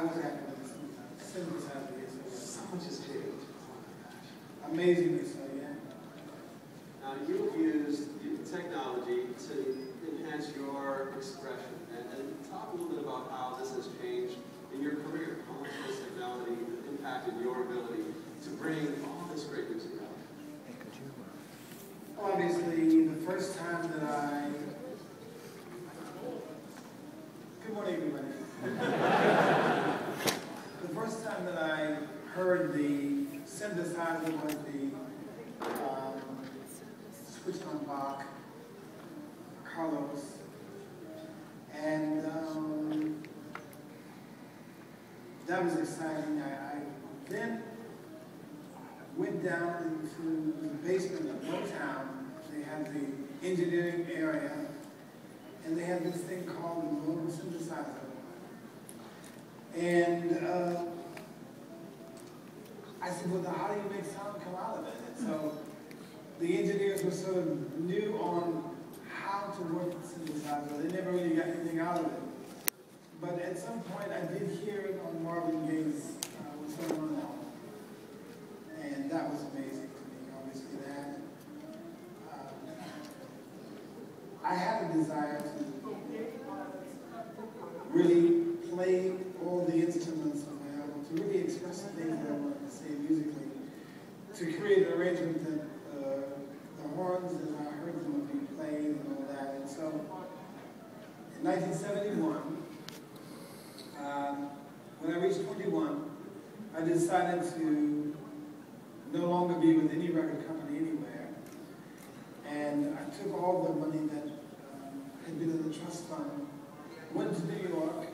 I was happy with this synthesizer here, so so much has changed. Amazingly so, yeah. Now, you've used technology to enhance your expression, and talk a little bit about how this has changed in your career, how much this technology impacted your ability to bring all this great music out. Obviously, the first time that good morning, everybody. The first time that I heard the synthesizer was the switch on Bach, Carlos, and that was exciting. I then went down into the basement of Motown. They had the engineering area, and they had this thing called the mobile synthesizer. And I said, well, how do you make sound come out of it? And so the engineers were sort of new on how to work the synthesizer. They never really got anything out of it. But at some point, I did hear it on Marvin Gaye's What's Going On Now. And that was amazing to me, obviously, that. I had a desire to really play all the instruments on my album, to really express the things that I wanted to say musically, to create an arrangement that the horns, as I heard them, would be played and all that. And so, in 1971, when I reached 21, I decided to no longer be with any record company anywhere. And I took all the money that had been in the trust fund, went to New York,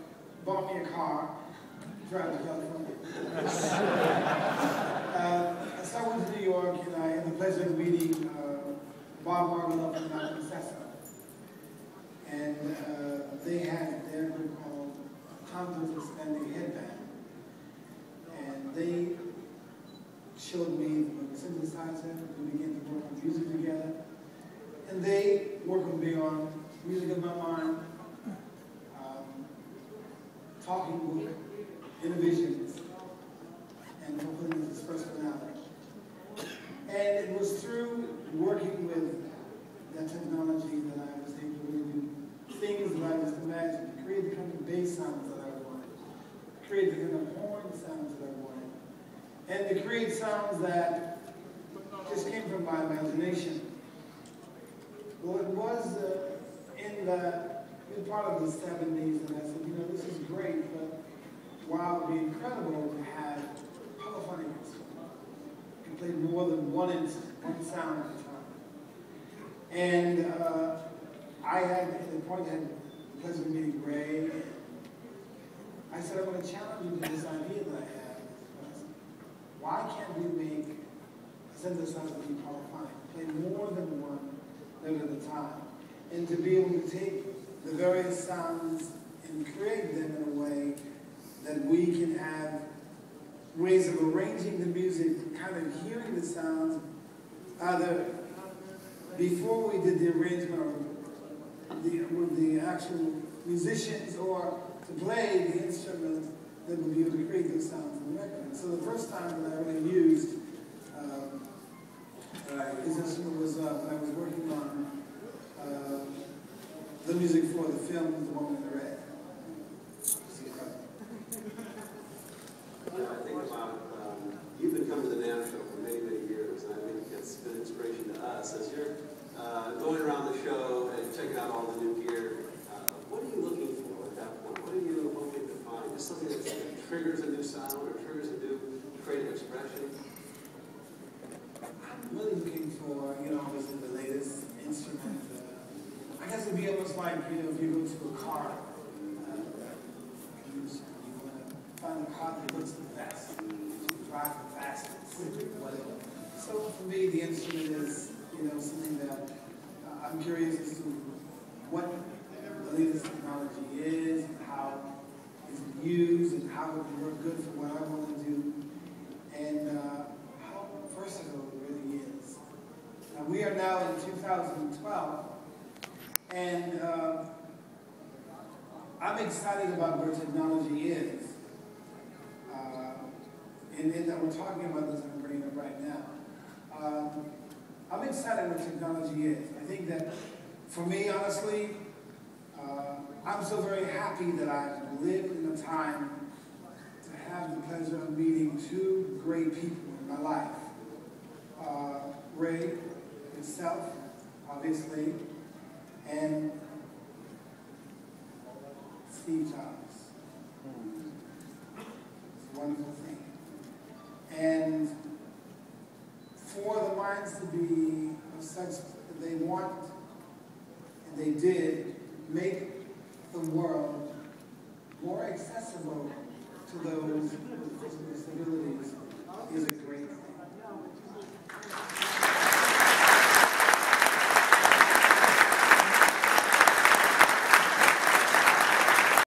bought me a car, drive to California. So I went to New York, and I had the pleasure of meeting Bob Margolis and Malcolm Sessa. And they had their group called Tom's Expanding Headband. And they showed me the synthesizer. We began to work on music together. And they worked with me on Music of My Mind, Talking Book, Innovations, and hopefully this first finale. And it was through working with that technology that I was able to really do things that I just imagined, create the kind of bass sounds that I wanted, create the kind of horn sounds that I wanted, and to create sounds that just came from my imagination. Well, it was in part of the 70s, and I said, you know, this is great, but while it would be incredible to have polyphonic instruments, you can play more than one sound at a time. And I had, at the point, had the pleasure of meeting Ray, and I said, I'm going to challenge you to this idea that I have. Why can't we make a synthesizer be polyphonic, play more than one note at a time, and to be able to take the various sounds and create them in a way that we can have ways of arranging the music, kind of hearing the sounds, either before we did the arrangement or with the actual musicians, or to play the instruments that would be able to create those sounds in the record. So the first time that I really used this instrument was when I was working on the music for the film The Woman in the Red. I think about, you've been coming to the NAMM show for many, many years, and I think it's been an inspiration to us. As you're going around the show and checking out all the new gear, what are you looking for at that point? What are you hoping to find? Just something that triggers a new sound or triggers a new creative expression? I'm really looking for, you know, obviously the latest instrument. I guess it'd be almost like, you know, if you go to a car, you want to find a car that looks the best, drive the fastest, whatever. So for me, the instrument is, you know, something that I'm curious as to what the latest technology is, and how it's used, and how it can work good for what I want to do, and how versatile it really is. Now, we are now in 2012, and I'm excited about where technology is, in it that we're talking about this I'm bringing up right now. I'm excited what technology is. I think that, for me, honestly, I'm so very happy that I've lived in a time to have the pleasure of meeting two great people in my life. Ray himself, obviously, and Steve Jobs. It's a wonderful thing. And for the minds to be of such that they want, and they did, make the world more accessible to those with physical disabilities,